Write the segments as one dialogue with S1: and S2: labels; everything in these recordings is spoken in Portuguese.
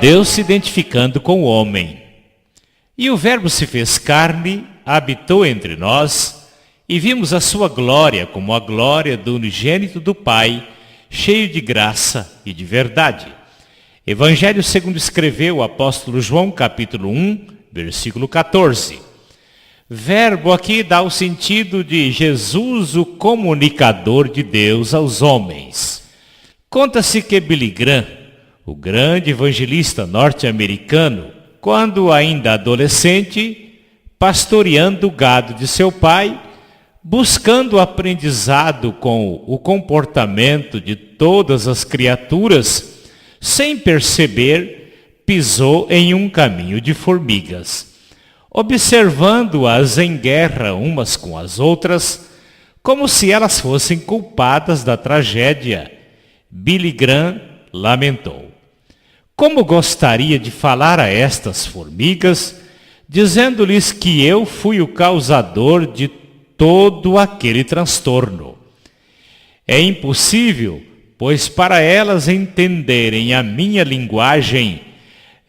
S1: Deus se identificando com o homem. E o Verbo se fez carne, habitou entre nós, e vimos a sua glória como a glória do unigênito do Pai, cheio de graça e de verdade. Evangelho segundo escreveu o apóstolo João, capítulo 1, versículo 14. Verbo aqui dá o sentido de Jesus, o comunicador de Deus aos homens. Conta-se que Billy Graham, o grande evangelista norte-americano, quando ainda adolescente, pastoreando o gado de seu pai, buscando aprendizado com o comportamento de todas as criaturas, sem perceber, pisou em um caminho de formigas. Observando-as em guerra umas com as outras, como se elas fossem culpadas da tragédia, Billy Graham lamentou: como gostaria de falar a estas formigas, dizendo-lhes que eu fui o causador de todo aquele transtorno. É impossível, pois para elas entenderem a minha linguagem,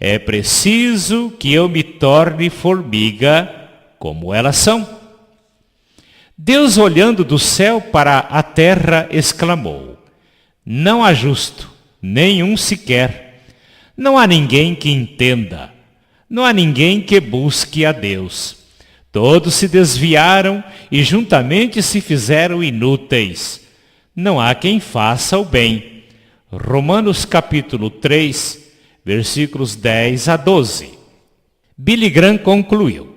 S1: é preciso que eu me torne formiga como elas são. Deus, olhando do céu para a terra, exclamou: não há justo, nenhum sequer. Não há ninguém que entenda, não há ninguém que busque a Deus. Todos se desviaram e juntamente se fizeram inúteis. Não há quem faça o bem. Romanos capítulo 3, versículos 10 a 12. Billy Graham concluiu: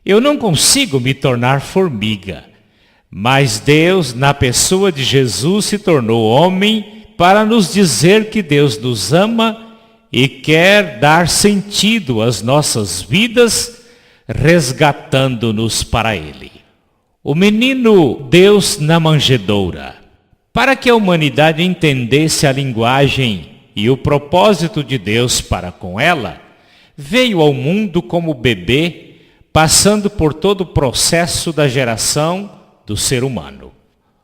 S1: eu não consigo me tornar formiga, mas Deus, na pessoa de Jesus, se tornou homem para nos dizer que Deus nos ama e quer dar sentido às nossas vidas, resgatando-nos para Ele. O menino Deus na manjedoura. Para que a humanidade entendesse a linguagem e o propósito de Deus para com ela, veio ao mundo como bebê, passando por todo o processo da geração do ser humano.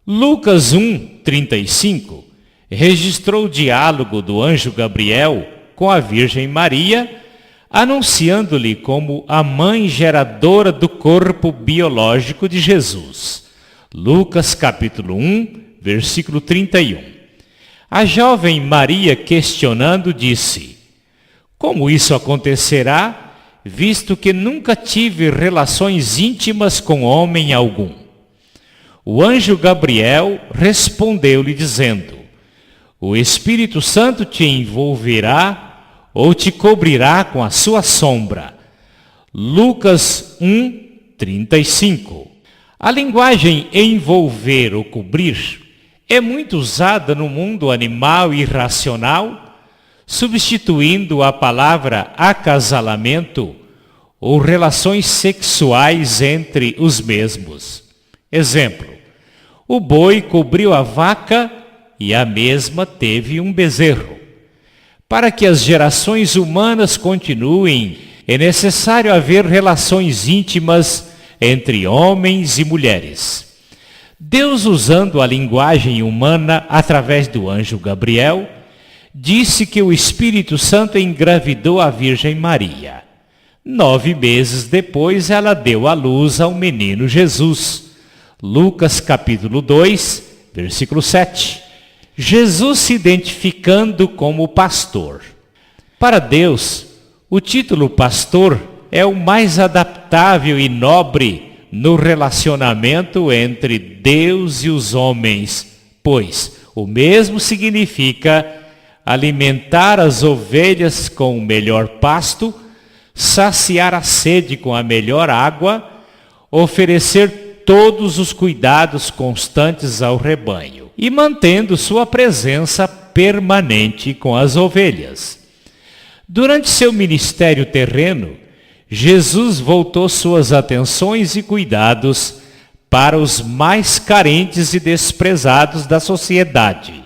S1: Lucas 1:35 registrou o diálogo do anjo Gabriel com a Virgem Maria, anunciando-lhe como a mãe geradora do corpo biológico de Jesus. Lucas capítulo 1, versículo 31. A jovem Maria, questionando, disse: como isso acontecerá, visto que nunca tive relações íntimas com homem algum? O anjo Gabriel respondeu-lhe dizendo: o Espírito Santo te envolverá ou te cobrirá com a sua sombra. Lucas 1:35. A linguagem envolver ou cobrir é muito usada no mundo animal e racional, substituindo a palavra acasalamento ou relações sexuais entre os mesmos. Exemplo: o boi cobriu a vaca e a mesma teve um bezerro. Para que as gerações humanas continuem, é necessário haver relações íntimas entre homens e mulheres. Deus, usando a linguagem humana através do anjo Gabriel, disse que o Espírito Santo engravidou a Virgem Maria. 9 meses depois, ela deu à luz ao menino Jesus. Lucas capítulo 2, versículo 7. Jesus se identificando como pastor. Para Deus, o título pastor é o mais adaptável e nobre no relacionamento entre Deus e os homens, pois o mesmo significa alimentar as ovelhas com o melhor pasto, saciar a sede com a melhor água, oferecer todos os cuidados constantes ao rebanho e mantendo sua presença permanente com as ovelhas. Durante seu ministério terreno, Jesus voltou suas atenções e cuidados para os mais carentes e desprezados da sociedade.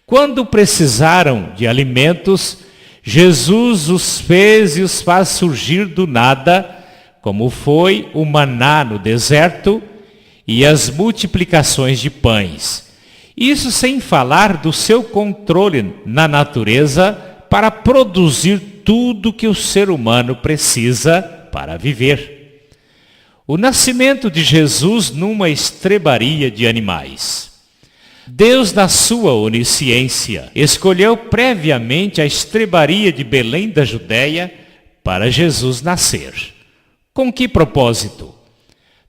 S1: Quando precisaram de alimentos, Jesus os fez e os faz surgir do nada, como foi o maná no deserto e as multiplicações de pães. Isso sem falar do seu controle na natureza para produzir tudo que o ser humano precisa para viver. O nascimento de Jesus numa estrebaria de animais. Deus, na sua onisciência, escolheu previamente a estrebaria de Belém da Judéia para Jesus nascer. Com que propósito?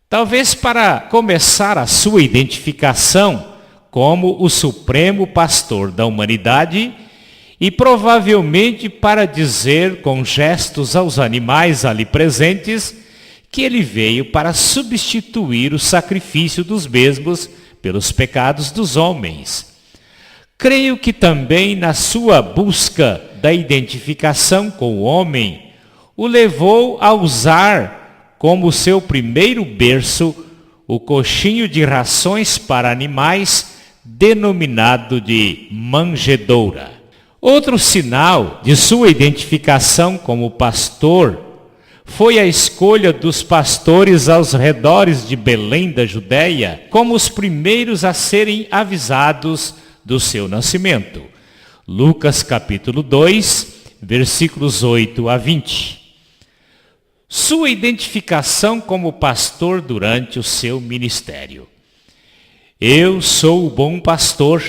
S1: Talvez para começar a sua identificação como o supremo pastor da humanidade e provavelmente para dizer com gestos aos animais ali presentes que ele veio para substituir o sacrifício dos mesmos pelos pecados dos homens. Creio que também na sua busca da identificação com o homem, o levou a usar como seu primeiro berço o coxinho de rações para animais denominado de manjedoura. Outro sinal de sua identificação como pastor foi a escolha dos pastores aos redores de Belém da Judéia como os primeiros a serem avisados do seu nascimento. Lucas capítulo 2, versículos 8 a 20. Sua identificação como pastor durante o seu ministério. Eu sou o bom pastor.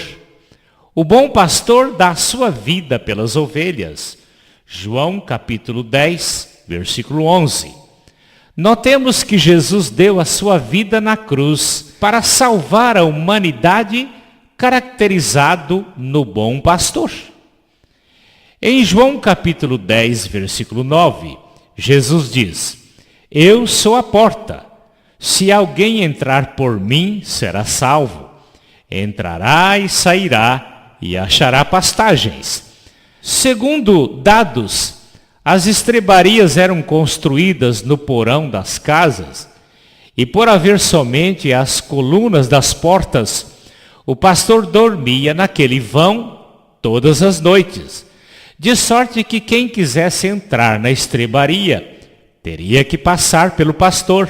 S1: O bom pastor dá a sua vida pelas ovelhas. João capítulo 10, versículo 11. Notemos que Jesus deu a sua vida na cruz para salvar a humanidade, caracterizado no bom pastor. Em João capítulo 10, versículo 9, Jesus diz: Eu sou a porta. Se alguém entrar por mim, será salvo. Entrará e sairá e achará pastagens. Segundo dados, as estrebarias eram construídas no porão das casas, e por haver somente as colunas das portas, o pastor dormia naquele vão todas as noites, de sorte que quem quisesse entrar na estrebaria teria que passar pelo pastor.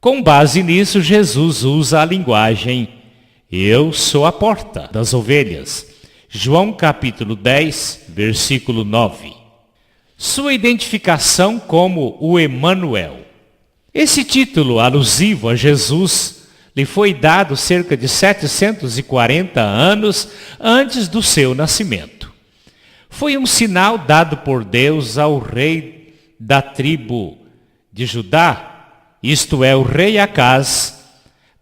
S1: Com base nisso, Jesus usa a linguagem: Eu sou a porta das ovelhas. João capítulo 10, versículo 9. Sua identificação como o Emanuel. Esse título alusivo a Jesus lhe foi dado cerca de 740 anos antes do seu nascimento. Foi um sinal dado por Deus ao rei da tribo de Judá, isto é, o rei Acaz,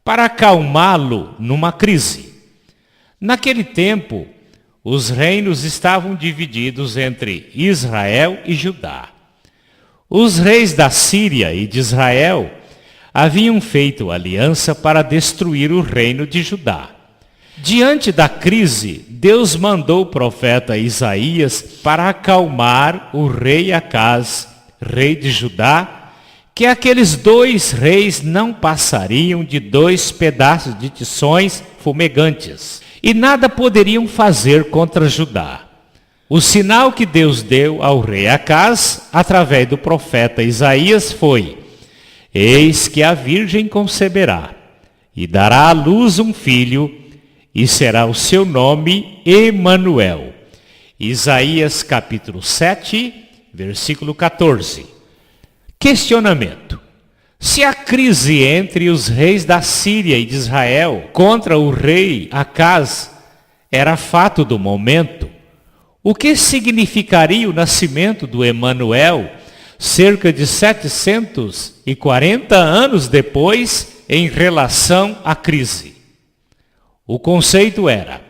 S1: para acalmá-lo numa crise. Naquele tempo, os reinos estavam divididos entre Israel e Judá. Os reis da Síria e de Israel haviam feito aliança para destruir o reino de Judá. Diante da crise, Deus mandou o profeta Isaías para acalmar o rei Acaz, rei de Judá, que aqueles dois reis não passariam de 2 pedaços de tições fumegantes e nada poderiam fazer contra Judá. O sinal que Deus deu ao rei Acaz, através do profeta Isaías, foi: Eis que a virgem conceberá e dará à luz um filho, e será o seu nome Emanuel. Isaías capítulo 7, versículo 14. Questionamento: se a crise entre os reis da Síria e de Israel contra o rei Acaz era fato do momento, o que significaria o nascimento do Emanuel cerca de 740 anos depois em relação à crise? O conceito era: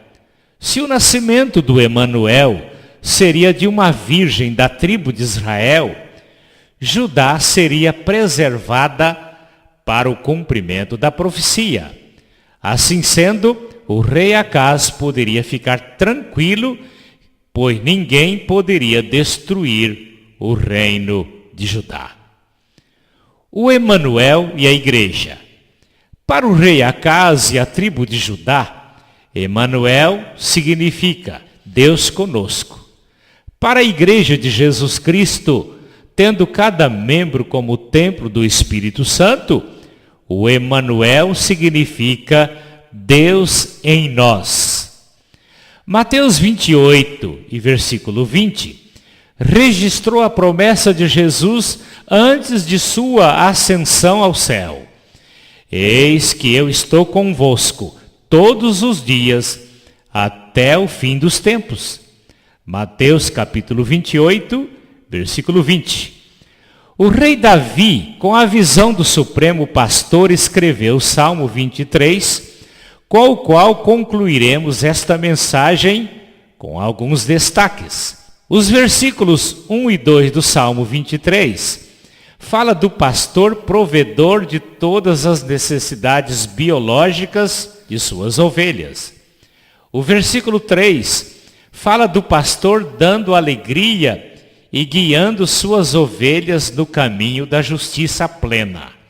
S1: se o nascimento do Emanuel seria de uma virgem da tribo de Israel, Judá seria preservada para o cumprimento da profecia. Assim sendo, o rei Acaz poderia ficar tranquilo, pois ninguém poderia destruir o reino de Judá. O Emanuel e a igreja. Para o rei Acaz e a tribo de Judá, Emanuel significa Deus conosco. Para a igreja de Jesus Cristo, tendo cada membro como templo do Espírito Santo, o Emanuel significa Deus em nós. Mateus 28 e versículo 20 registrou a promessa de Jesus antes de sua ascensão ao céu. Eis que eu estou convosco todos os dias até o fim dos tempos. Mateus capítulo 28, versículo 20. O rei Davi, com a visão do Supremo Pastor, escreveu o Salmo 23, com o qual concluiremos esta mensagem com alguns destaques. Os versículos 1 e 2 do Salmo 23 fala do pastor provedor de todas as necessidades biológicas de suas ovelhas. O versículo 3 fala do pastor dando alegria e guiando suas ovelhas no caminho da justiça plena.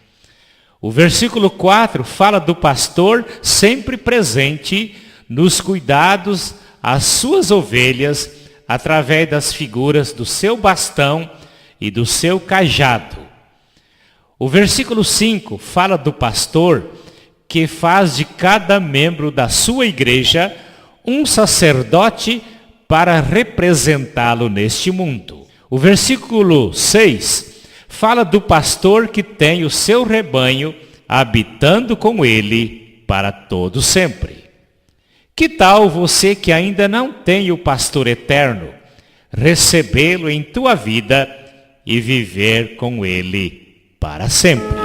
S1: O versículo 4 fala do pastor sempre presente nos cuidados às suas ovelhas através das figuras do seu bastão e do seu cajado. O versículo 5 fala do pastor que faz de cada membro da sua igreja um sacerdote para representá-lo neste mundo. O versículo 6 fala do pastor que tem o seu rebanho habitando com ele para todo sempre. Que tal você que ainda não tem o pastor eterno, recebê-lo em tua vida e viver com ele para sempre?